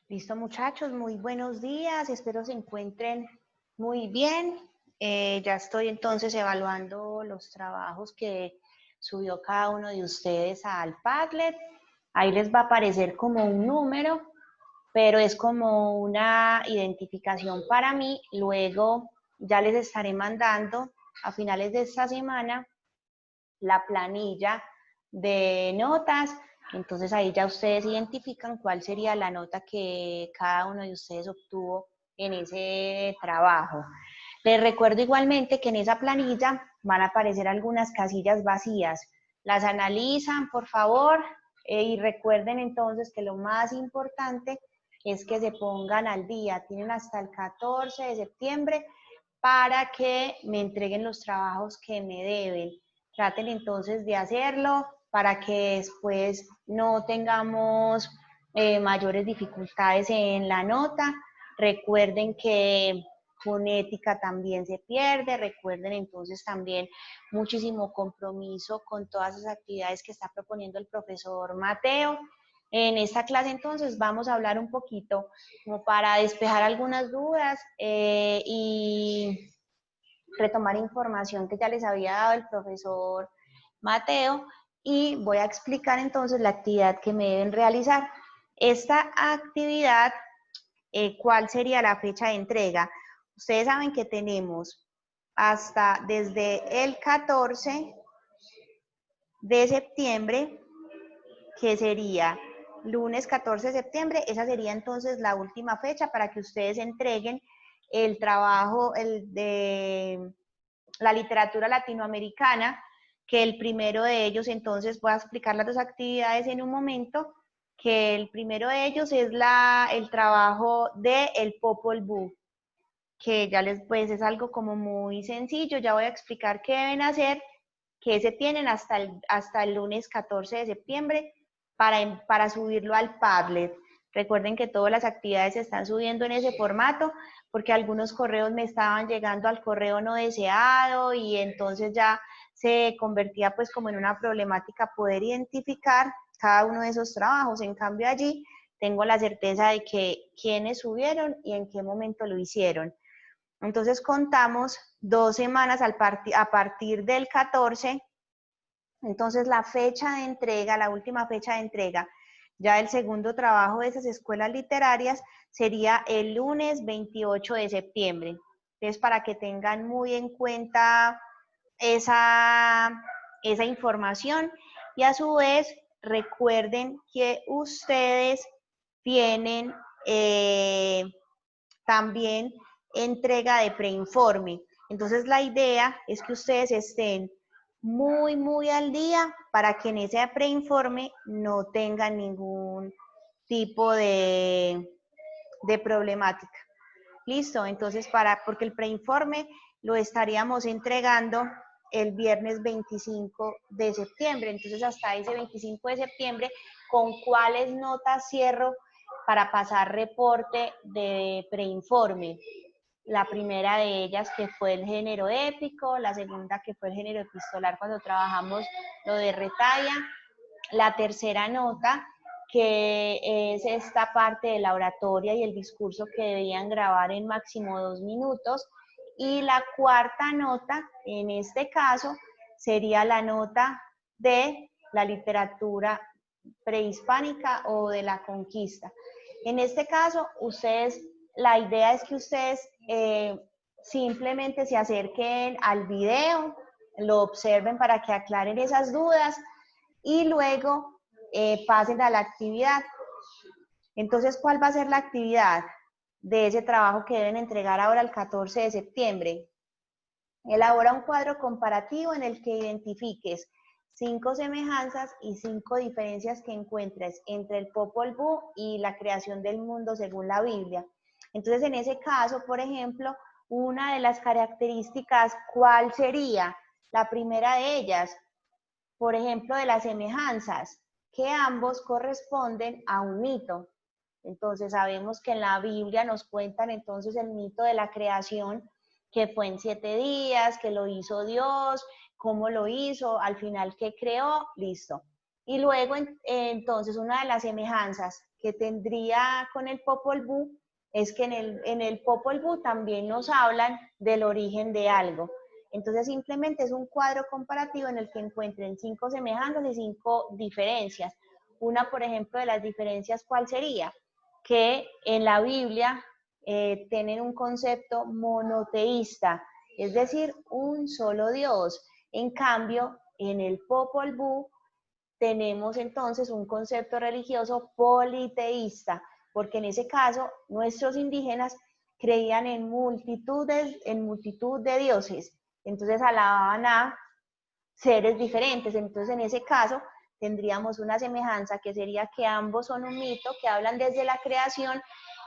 Listo, muchachos, muy buenos días, espero se encuentren muy bien. Ya estoy entonces evaluando los trabajos que subió cada uno de ustedes al Padlet. Ahí les va a aparecer como un número, pero es como una identificación para mí. Luego ya les estaré mandando a finales de esta semana la planilla de notas. Entonces ahí ya ustedes identifican cuál sería la nota que cada uno de ustedes obtuvo en ese trabajo. Les recuerdo igualmente que en esa planilla van a aparecer algunas casillas vacías. Las analizan, por favor, y recuerden entonces que lo más importante es que se pongan al día. Tienen hasta el 14 de septiembre para que me entreguen los trabajos que me deben. Traten entonces de hacerlo para que después no tengamos mayores dificultades en la nota. Recuerden que fonética también se pierde, recuerden entonces también muchísimo compromiso con todas esas actividades que está proponiendo el profesor Mateo. En esta clase entonces vamos a hablar un poquito como para despejar algunas dudas y retomar información que ya les había dado el profesor Mateo, y voy a explicar entonces la actividad que me deben realizar. Esta actividad, ¿cuál sería la fecha de entrega? Ustedes saben que tenemos hasta desde el 14 de septiembre, que sería lunes 14 de septiembre, esa sería entonces la última fecha para que ustedes entreguen el trabajo de la literatura latinoamericana, que el primero de ellos, entonces voy a explicar las dos actividades en un momento, que el primero de ellos es el trabajo de el Popol Vuh, que ya les, pues es algo como muy sencillo, ya voy a explicar qué deben hacer, que se tienen hasta el lunes 14 de septiembre para subirlo al Padlet. Recuerden que todas las actividades se están subiendo en ese formato, porque algunos correos me estaban llegando al correo no deseado y entonces ya se convertía pues como en una problemática poder identificar cada uno de esos trabajos. En cambio allí tengo la certeza de que quiénes subieron y en qué momento lo hicieron. Entonces contamos 2 semanas a partir del 14. Entonces la fecha de entrega, la última fecha de entrega ya el segundo trabajo de esas escuelas literarias sería el lunes 28 de septiembre. Entonces, para que tengan muy en cuenta esa información, y a su vez recuerden que ustedes tienen también entrega de preinforme. Entonces la idea es que ustedes estén muy al día para que en ese preinforme no tengan ningún tipo de problemática. Listo, entonces porque el preinforme lo estaríamos entregando el viernes 25 de septiembre, entonces hasta ese 25 de septiembre, ¿con cuáles notas cierro para pasar reporte de preinforme? La primera de ellas que fue el género épico, la segunda que fue el género epistolar cuando trabajamos lo de retalla, la tercera nota que es esta parte de la oratoria y el discurso que debían grabar en máximo 2 minutos, y la cuarta nota, en este caso, sería la nota de la literatura prehispánica o de la conquista. En este caso, la idea es que ustedes simplemente se acerquen al video, lo observen para que aclaren esas dudas y luego pasen a la actividad. Entonces, ¿cuál va a ser la actividad de ese trabajo que deben entregar ahora el 14 de septiembre? Elabora un cuadro comparativo en el que identifiques 5 semejanzas y 5 diferencias que encuentres entre el Popol Vuh y la creación del mundo según la Biblia. Entonces, en ese caso, por ejemplo, una de las características, ¿cuál sería? La primera de ellas, por ejemplo, de las semejanzas, que ambos corresponden a un mito. Entonces sabemos que en la Biblia nos cuentan entonces el mito de la creación, que fue en 7 días, que lo hizo Dios, cómo lo hizo, al final qué creó, listo. Y luego entonces una de las semejanzas, que tendría con el Popol Vuh es que en el Popol Vuh también nos hablan del origen de algo. Entonces simplemente es un cuadro comparativo en el que encuentren 5 semejanzas y 5 diferencias. Una, por ejemplo, de las diferencias, ¿cuál sería? Que en la Biblia tienen un concepto monoteísta, es decir, un solo Dios. En cambio, en el Popol Vuh tenemos entonces un concepto religioso politeísta, porque en ese caso nuestros indígenas creían en multitud de dioses, entonces alababan a seres diferentes. Entonces en ese caso tendríamos una semejanza que sería que ambos son un mito, que hablan desde la creación,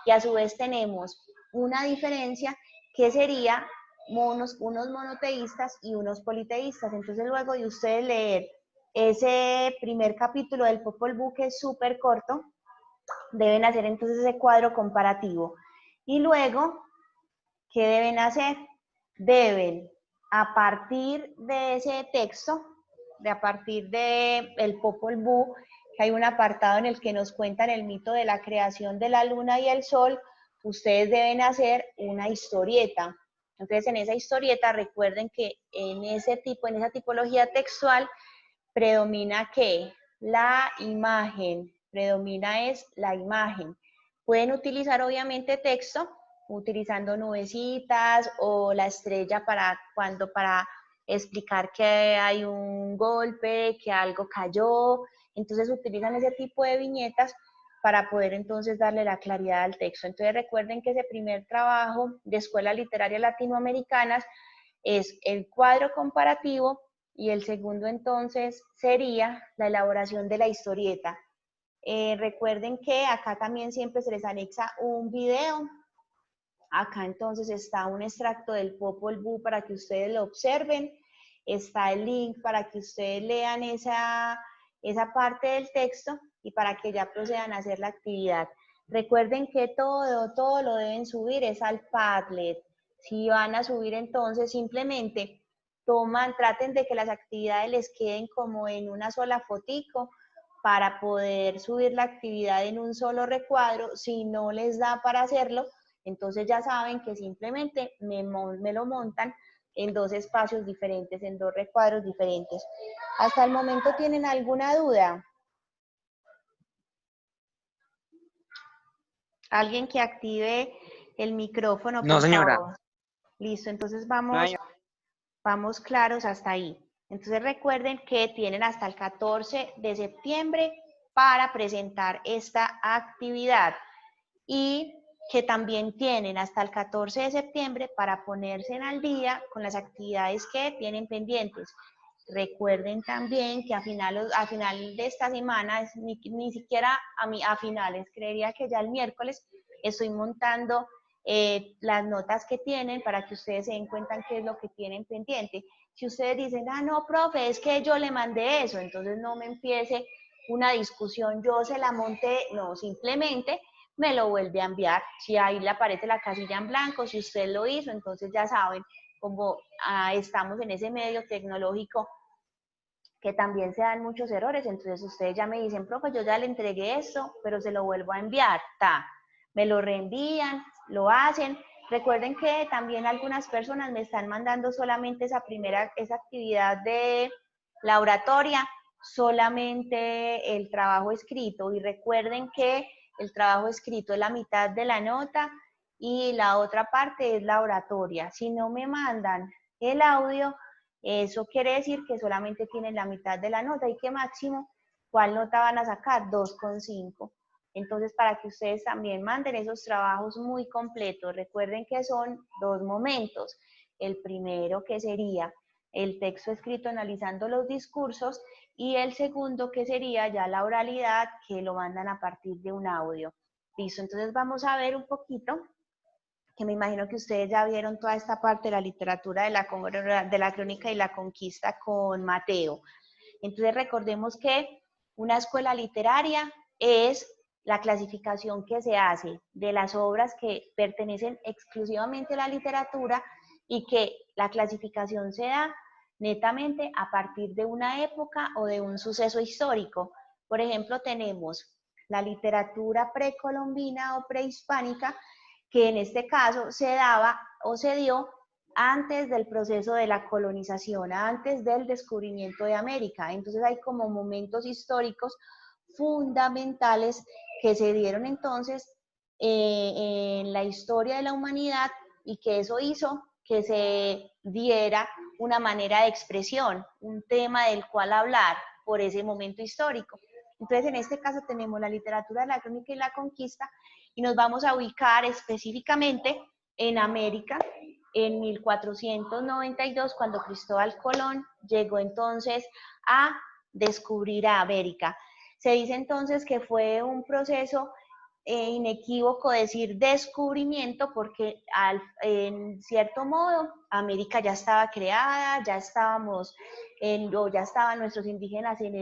y a su vez tenemos una diferencia que sería unos monoteístas y unos politeístas. Entonces luego de ustedes leer ese primer capítulo del Popol Vuh, que es súper corto, deben hacer entonces ese cuadro comparativo. Y luego, ¿qué deben hacer? Deben, a partir de ese texto, a partir del Popol Vuh, que hay un apartado en el que nos cuentan el mito de la creación de la luna y el sol, ustedes deben hacer una historieta. Entonces, en esa historieta, recuerden que en esa tipología textual, predomina que la imagen, predomina es la imagen. Pueden utilizar obviamente texto, utilizando nubecitas o la estrella para explicar que hay un golpe, que algo cayó. Entonces utilizan ese tipo de viñetas para poder entonces darle la claridad al texto. Entonces recuerden que ese primer trabajo de Escuelas Literarias Latinoamericanas es el cuadro comparativo, y el segundo entonces sería la elaboración de la historieta. Recuerden que acá también siempre se les anexa un video. Acá entonces está un extracto del Popol Vuh para que ustedes lo observen. Está el link para que ustedes lean esa parte del texto y para que ya procedan a hacer la actividad. Recuerden que todo lo deben subir es al Padlet. Si van a subir entonces simplemente traten de que las actividades les queden como en una sola fotico para poder subir la actividad en un solo recuadro. Si no les da para hacerlo, entonces ya saben que simplemente me lo montan en 2 espacios diferentes, en 2 recuadros diferentes. ¿Hasta el momento tienen alguna duda? Alguien que active el micrófono, No, por señora. favor. Listo, entonces No hay- vamos claros hasta ahí. Entonces recuerden que tienen hasta el 14 de septiembre para presentar esta actividad, y que también tienen hasta el 14 de septiembre para ponerse al día con las actividades que tienen pendientes. Recuerden también que a final de esta semana, ni siquiera a finales, creería que ya el miércoles, estoy montando las notas que tienen para que ustedes se den cuenta qué es lo que tienen pendiente. Si ustedes dicen, ah, no, profe, es que yo le mandé eso, entonces no me empiece una discusión, yo se la monté, no, simplemente me lo vuelve a enviar. Si ahí le aparece la casilla en blanco, si usted lo hizo, entonces ya saben, como estamos en ese medio tecnológico que también se dan muchos errores, entonces ustedes ya me dicen, profe, yo ya le entregué esto, pero se lo vuelvo a enviar, me lo reenvían, lo hacen. Recuerden que también algunas personas me están mandando solamente esa actividad de la oratoria, solamente el trabajo escrito, y recuerden que el trabajo escrito es la mitad de la nota y la otra parte es la oratoria. Si no me mandan el audio, eso quiere decir que solamente tienen la mitad de la nota y que máximo, ¿cuál nota van a sacar? 2,5. Entonces, para que ustedes también manden esos trabajos muy completos, recuerden que son 2 momentos. El primero, que sería el texto escrito analizando los discursos, y el segundo, que sería ya la oralidad, que lo mandan a partir de un audio. Listo, entonces vamos a ver un poquito, que me imagino que ustedes ya vieron toda esta parte de la literatura de la crónica y la conquista con Mateo. Entonces recordemos que una escuela literaria es la clasificación que se hace de las obras que pertenecen exclusivamente a la literatura, y que la clasificación se da netamente a partir de una época o de un suceso histórico. Por ejemplo, tenemos la literatura precolombina o prehispánica, que en este caso se daba o se dio antes del proceso de la colonización, antes del descubrimiento de América. Entonces hay como momentos históricos fundamentales que se dieron entonces en la historia de la humanidad y que eso hizo que se diera una manera de expresión, un tema del cual hablar por ese momento histórico. Entonces, en este caso tenemos la literatura de la crónica y la conquista y nos vamos a ubicar específicamente en América, en 1492, cuando Cristóbal Colón llegó entonces a descubrir a América. Se dice entonces que fue un proceso inequívoco decir descubrimiento, porque en cierto modo América ya estaba creada, ya estábamos, ya estaban nuestros indígenas en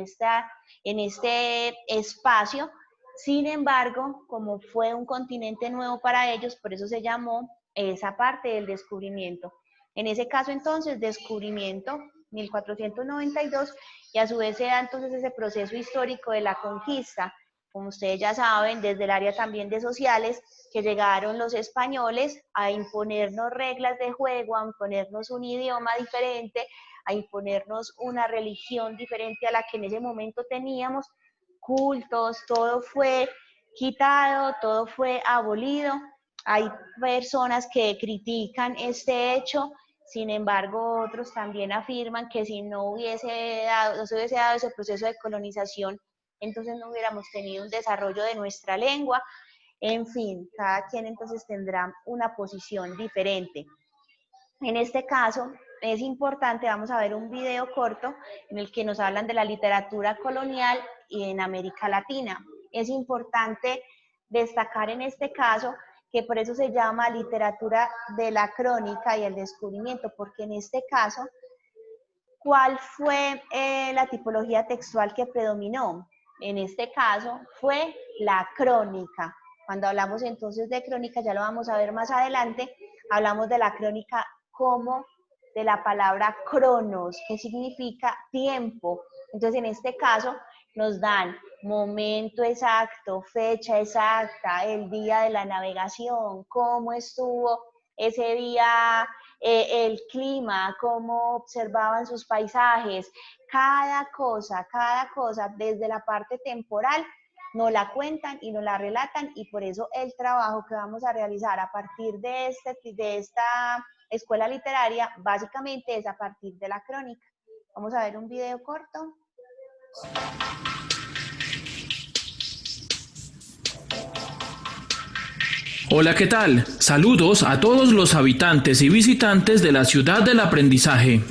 este espacio. Sin embargo, como fue un continente nuevo para ellos, por eso se llamó esa parte del descubrimiento. En ese caso, entonces, descubrimiento, 1492, y a su vez se da entonces ese proceso histórico de la conquista. Como ustedes ya saben, desde el área también de sociales, que llegaron los españoles a imponernos reglas de juego, a imponernos un idioma diferente, a imponernos una religión diferente a la que en ese momento teníamos, cultos, todo fue quitado, todo fue abolido. Hay personas que critican este hecho, sin embargo, otros también afirman que si no se hubiese dado ese proceso de colonización, entonces no hubiéramos tenido un desarrollo de nuestra lengua. En fin, cada quien entonces tendrá una posición diferente. En este caso, es importante, vamos a ver un video corto en el que nos hablan de la literatura colonial y en América Latina. Es importante destacar en este caso que por eso se llama literatura de la crónica y el descubrimiento, porque en este caso, ¿cuál fue la tipología textual que predominó? En este caso fue la crónica. Cuando hablamos entonces de crónica, ya lo vamos a ver más adelante, hablamos de la crónica como de la palabra cronos, que significa tiempo. Entonces, en este caso, nos dan momento exacto, fecha exacta, el día de la navegación, cómo estuvo ese día, el clima, cómo observaban sus paisajes, cada cosa, desde la parte temporal, nos la cuentan y nos la relatan, y por eso el trabajo que vamos a realizar a partir de esta escuela literaria, básicamente es a partir de la crónica. Vamos a ver un video corto. Hola, ¿qué tal? Saludos a todos los habitantes y visitantes de la ciudad del aprendizaje.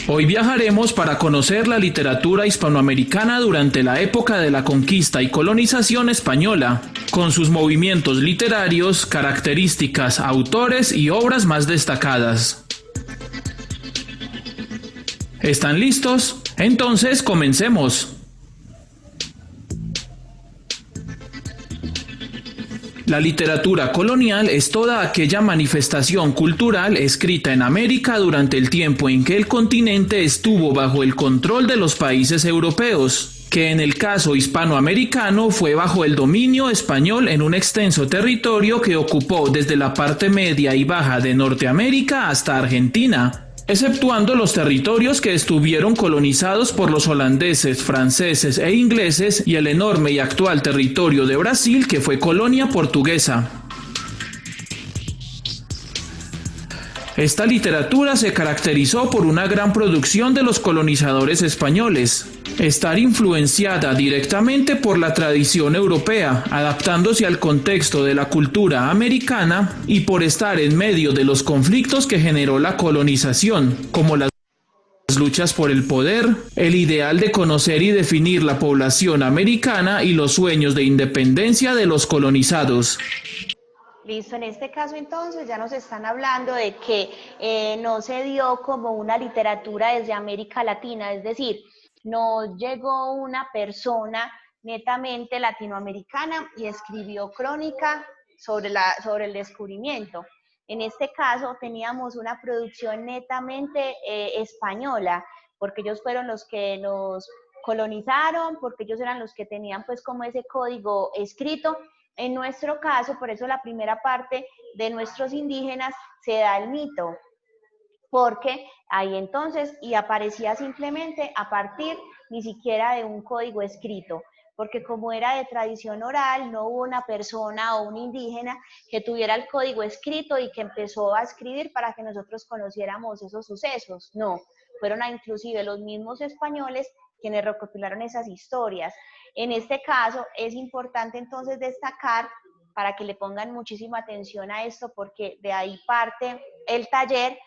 Hoy viajaremos para conocer la literatura hispanoamericana durante la época de la conquista y colonización española, con sus movimientos literarios, características, autores y obras más destacadas. ¿Están listos? Entonces comencemos. La literatura colonial es toda aquella manifestación cultural escrita en América durante el tiempo en que el continente estuvo bajo el control de los países europeos, que en el caso hispanoamericano fue bajo el dominio español en un extenso territorio que ocupó desde la parte media y baja de Norteamérica hasta Argentina, exceptuando los territorios que estuvieron colonizados por los holandeses, franceses e ingleses y el enorme y actual territorio de Brasil, que fue colonia portuguesa. Esta literatura se caracterizó por una gran producción de los colonizadores españoles, estar influenciada directamente por la tradición europea, adaptándose al contexto de la cultura americana y por estar en medio de los conflictos que generó la colonización, como las luchas por el poder, el ideal de conocer y definir la población americana y los sueños de independencia de los colonizados. Listo, en este caso entonces ya nos están hablando de que no se dio como una literatura desde América Latina, es decir, no llegó una persona netamente latinoamericana y escribió crónica sobre el descubrimiento. En este caso teníamos una producción netamente española, porque ellos fueron los que nos colonizaron, porque ellos eran los que tenían pues como ese código escrito. En nuestro caso, por eso la primera parte de nuestros indígenas se da el mito, porque ahí entonces, y aparecía simplemente a partir ni siquiera de un código escrito, porque como era de tradición oral, no hubo una persona o un indígena que tuviera el código escrito y que empezó a escribir para que nosotros conociéramos esos sucesos, no, fueron inclusive los mismos españoles quienes recopilaron esas historias. En este caso es importante entonces destacar, para que le pongan muchísima atención a esto, porque de ahí parte el taller,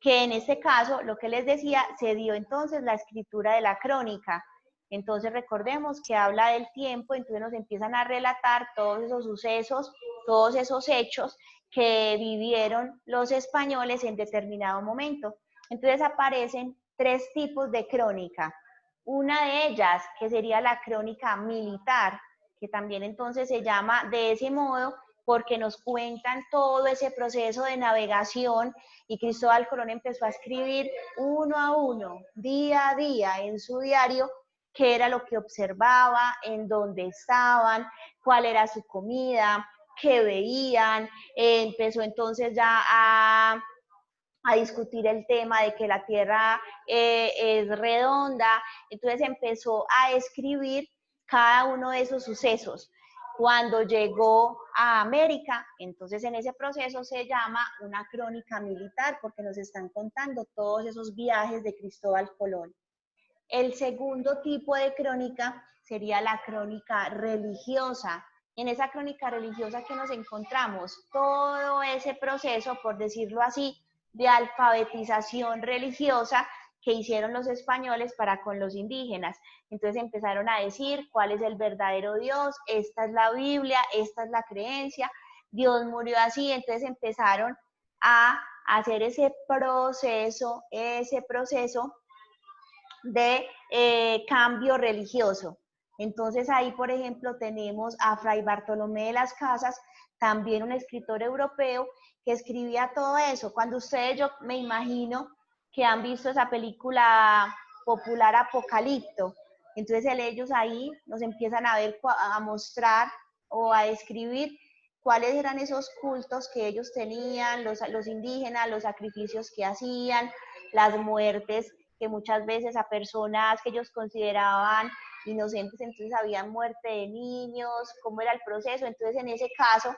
que en este caso, lo que les decía, se dio entonces la escritura de la crónica. Entonces recordemos que habla del tiempo, entonces nos empiezan a relatar todos esos sucesos, todos esos hechos que vivieron los españoles en determinado momento. Entonces aparecen tres tipos de crónica. Una de ellas, que sería la crónica militar, que también entonces se llama de ese modo porque nos cuentan todo ese proceso de navegación, y Cristóbal Colón empezó a escribir uno a uno, día a día en su diario, qué era lo que observaba, en dónde estaban, cuál era su comida, qué veían. Empezó entonces ya a discutir el tema de que la Tierra es redonda. Entonces empezó a escribir cada uno de esos sucesos. Cuando llegó a América, entonces en ese proceso se llama una crónica militar, porque nos están contando todos esos viajes de Cristóbal Colón. El segundo tipo de crónica sería la crónica religiosa. En esa crónica religiosa que nos encontramos todo ese proceso, por decirlo así, de alfabetización religiosa que hicieron los españoles para con los indígenas. Entonces empezaron a decir cuál es el verdadero Dios, esta es la Biblia, esta es la creencia, Dios murió así. Entonces empezaron a hacer ese proceso de cambio religioso. Entonces ahí, por ejemplo, tenemos a Fray Bartolomé de las Casas, también un escritor europeo que escribía todo eso. Cuando ustedes, yo me imagino que han visto esa película popular Apocalipto, entonces ellos ahí nos empiezan a ver, a mostrar o a describir cuáles eran esos cultos que ellos tenían, los indígenas, los sacrificios que hacían, las muertes que muchas veces a personas que ellos consideraban inocentes, entonces había muerte de niños, cómo era el proceso. Entonces en ese caso,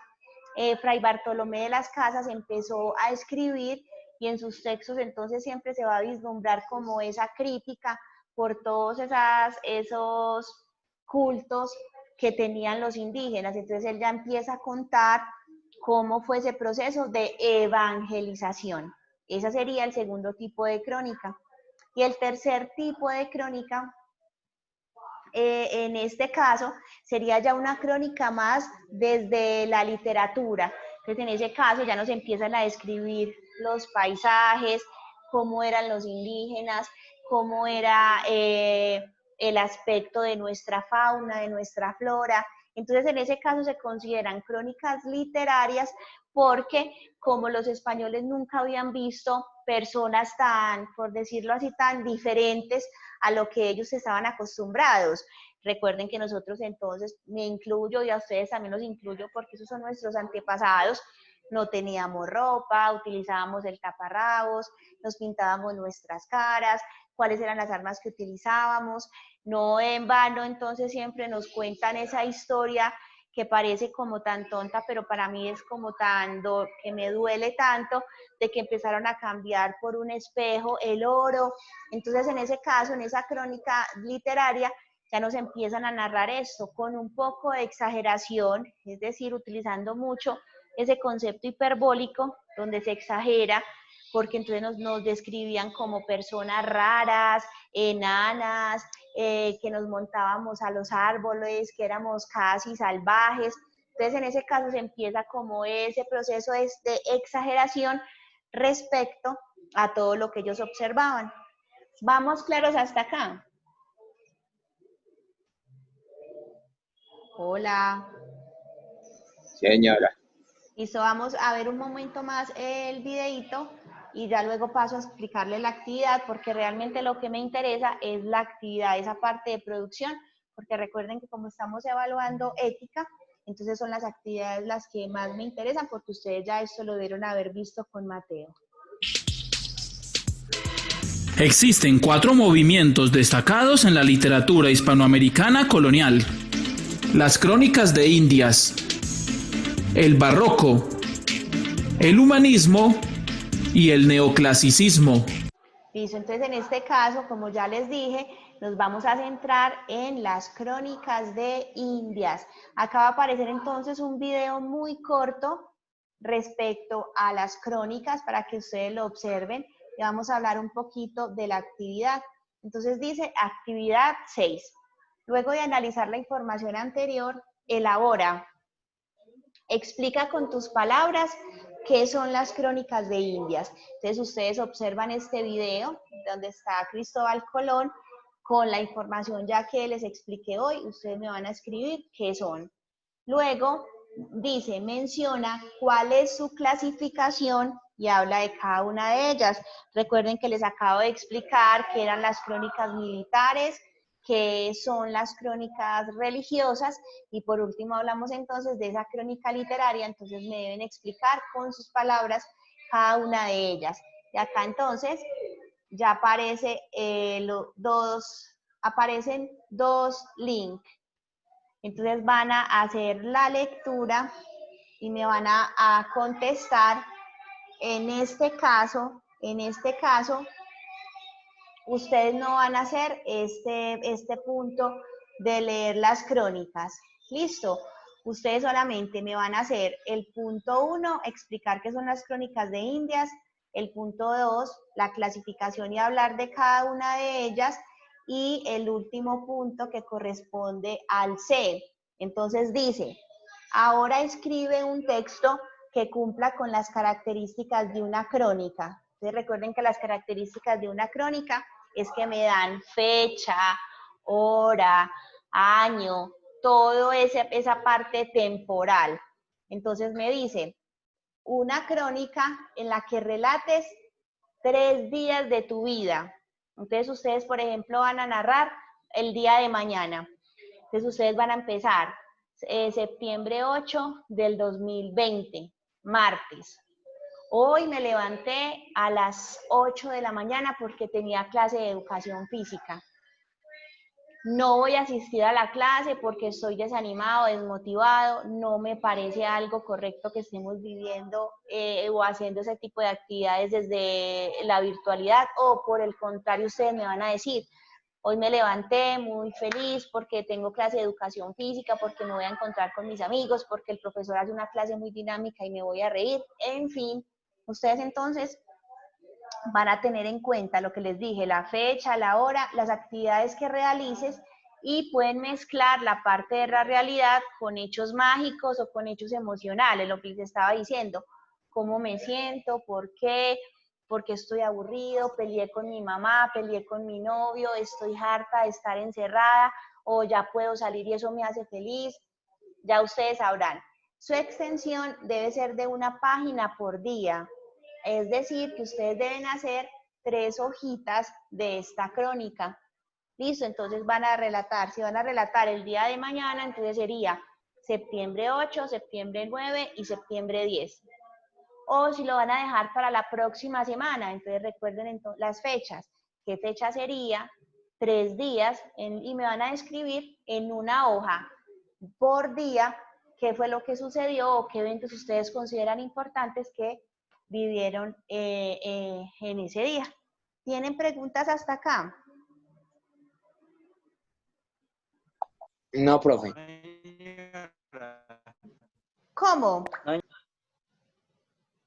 Fray Bartolomé de las Casas empezó a escribir, y en sus textos entonces siempre se va a vislumbrar como esa crítica por todos esos cultos que tenían los indígenas. Entonces él ya empieza a contar cómo fue ese proceso de evangelización. Ese sería el segundo tipo de crónica. Y el tercer tipo de crónica, en este caso, sería ya una crónica más desde la literatura. Entonces, en ese caso ya nos empiezan a describir los paisajes, cómo eran los indígenas, cómo era el aspecto de nuestra fauna, de nuestra flora. Entonces, en ese caso se consideran crónicas literarias porque como los españoles nunca habían visto personas tan, por decirlo así, tan diferentes a lo que ellos estaban acostumbrados. Recuerden que nosotros entonces, me incluyo y a ustedes también los incluyo porque esos son nuestros antepasados, no teníamos ropa, utilizábamos el taparrabos, nos pintábamos nuestras caras, cuáles eran las armas que utilizábamos. No en vano, entonces siempre nos cuentan esa historia que parece como tan tonta, pero para mí es como que me duele tanto, de que empezaron a cambiar por un espejo el oro. Entonces en ese caso, en esa crónica literaria, ya nos empiezan a narrar esto con un poco de exageración, es decir, utilizando mucho ese concepto hiperbólico, donde se exagera, porque entonces nos describían como personas raras, enanas, que nos montábamos a los árboles, que éramos casi salvajes. Entonces en ese caso se empieza como ese proceso de exageración respecto a todo lo que ellos observaban. ¿Vamos claros hasta acá? Hola. Señora. Listo, vamos a ver un momento más el videito y ya luego paso a explicarle la actividad, porque realmente lo que me interesa es la actividad, esa parte de producción, porque recuerden que como estamos evaluando ética, entonces son las actividades las que más me interesan, porque ustedes ya esto lo debieron haber visto con Mateo. Existen 4 movimientos destacados en la literatura hispanoamericana colonial: las crónicas de Indias, el barroco, el humanismo y el neoclasicismo. Listo, entonces en este caso, como ya les dije, nos vamos a centrar en las crónicas de Indias. Acá va a aparecer entonces un video muy corto respecto a las crónicas para que ustedes lo observen y vamos a hablar un poquito de la actividad. Entonces dice actividad 6. Luego de analizar la información anterior, elabora, explica con tus palabras qué son las crónicas de Indias. Entonces ustedes observan este video donde está Cristóbal Colón con la información ya que les expliqué hoy. Ustedes me van a escribir qué son. Luego dice, menciona cuál es su clasificación y habla de cada una de ellas. Recuerden que les acabo de explicar que eran las crónicas militares, que son las crónicas religiosas y por último hablamos entonces de esa crónica literaria, entonces me deben explicar con sus palabras cada una de ellas. Y acá entonces ya aparece, aparecen dos links. Entonces van a hacer la lectura y me van a contestar. En este caso, ustedes no van a hacer este punto de leer las crónicas. ¿Listo? Ustedes solamente me van a hacer el punto 1, explicar qué son las crónicas de Indias, el punto 2, la clasificación y hablar de cada una de ellas, y el último punto que corresponde al C. Entonces dice, ahora escribe un texto que cumpla con las características de una crónica. Entonces recuerden que las características de una crónica es que me dan fecha, hora, año, toda esa parte temporal. Entonces me dice, una crónica en la que relates 3 días de tu vida. Entonces ustedes, por ejemplo, van a narrar el día de mañana. Entonces ustedes van a empezar septiembre 8 del 2020, martes. Hoy me levanté a las 8 de la mañana porque tenía clase de educación física. No voy a asistir a la clase porque estoy desanimado, desmotivado, no me parece algo correcto que estemos viviendo o haciendo ese tipo de actividades desde la virtualidad, o por el contrario ustedes me van a decir, hoy me levanté muy feliz porque tengo clase de educación física, porque me voy a encontrar con mis amigos, porque el profesor hace una clase muy dinámica y me voy a reír, en fin, ustedes entonces van a tener en cuenta lo que les dije, la fecha, la hora, las actividades que realices y pueden mezclar la parte de la realidad con hechos mágicos o con hechos emocionales, lo que les estaba diciendo, cómo me siento, por qué, porque estoy aburrido, peleé con mi mamá, peleé con mi novio, estoy harta de estar encerrada o ya puedo salir y eso me hace feliz, ya ustedes sabrán. Su extensión debe ser de 1 página por día. Es decir, que ustedes deben hacer 3 hojitas de esta crónica. Listo, entonces van a relatar. Si van a relatar el día de mañana, entonces sería septiembre 8, septiembre 9 y septiembre 10. O si lo van a dejar para la próxima semana, entonces recuerden las fechas. ¿Qué fecha sería? 3 días y me van a escribir en una hoja por día qué fue lo que sucedió o qué eventos ustedes consideran importantes que vivieron en ese día. ¿Tienen preguntas hasta acá? No, profe. ¿Cómo?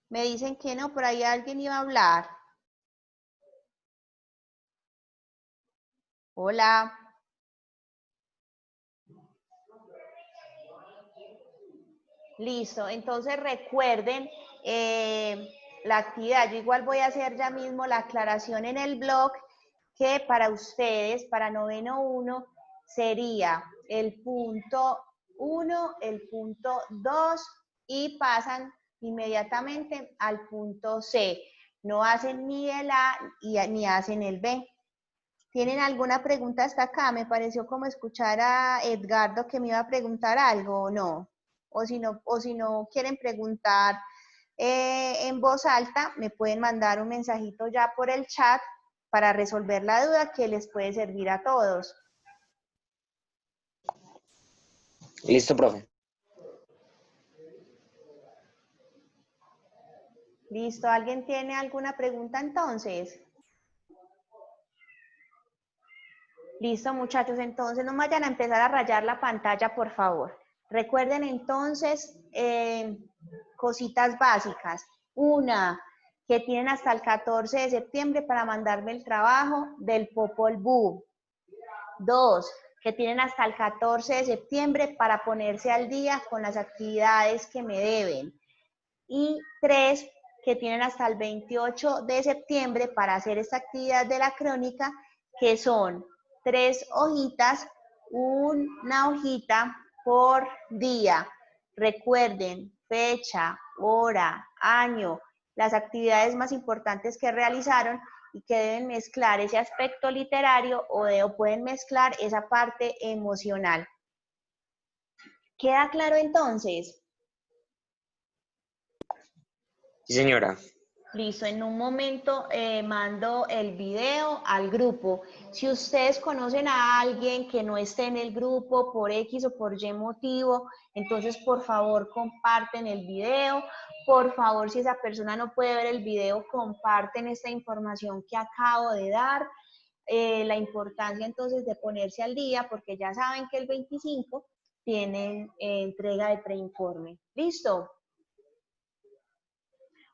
Me dicen que no, por ahí alguien iba a hablar. Hola. Listo, entonces recuerden la actividad. Yo igual voy a hacer ya mismo la aclaración en el blog que para ustedes, para noveno 1, sería el punto 1, el punto 2 y pasan inmediatamente al punto C. no hacen ni el A ni hacen el B. ¿Tienen alguna pregunta hasta acá? Me pareció como escuchar a Edgardo que me iba a preguntar algo, ¿o no? O si no quieren preguntar en voz alta, me pueden mandar un mensajito ya por el chat para resolver la duda que les puede servir a todos. Listo, profe. ¿Listo? ¿Alguien tiene alguna pregunta entonces? Listo, muchachos, entonces no vayan a empezar a rayar la pantalla, por favor. Recuerden entonces cositas básicas. Una, que tienen hasta el 14 de septiembre para mandarme el trabajo del Popol Vuh. 2, que tienen hasta el 14 de septiembre para ponerse al día con las actividades que me deben. Y 3, que tienen hasta el 28 de septiembre para hacer esta actividad de la crónica, que son 3 hojitas, una hojita por día. Recuerden, fecha, hora, año, las actividades más importantes que realizaron y que deben mezclar ese aspecto literario o pueden mezclar esa parte emocional. ¿Queda claro entonces? Sí, señora. Listo, en un momento mando el video al grupo. Si ustedes conocen a alguien que no esté en el grupo por X o por Y motivo, entonces por favor comparten el video. Por favor, si esa persona no puede ver el video, comparten esta información que acabo de dar. La importancia entonces de ponerse al día, porque ya saben que el 25 tienen entrega de preinforme. ¿Listo?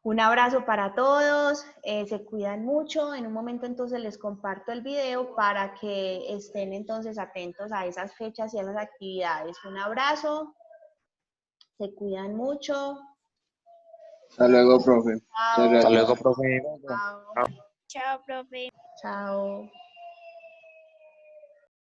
Un abrazo para todos, se cuidan mucho. En un momento entonces les comparto el video para que estén entonces atentos a esas fechas y a las actividades. Un abrazo, se cuidan mucho. Hasta luego, profe. Muchas Chao. Hasta gracias. luego, profe. Chao. Chao, profe. Chao.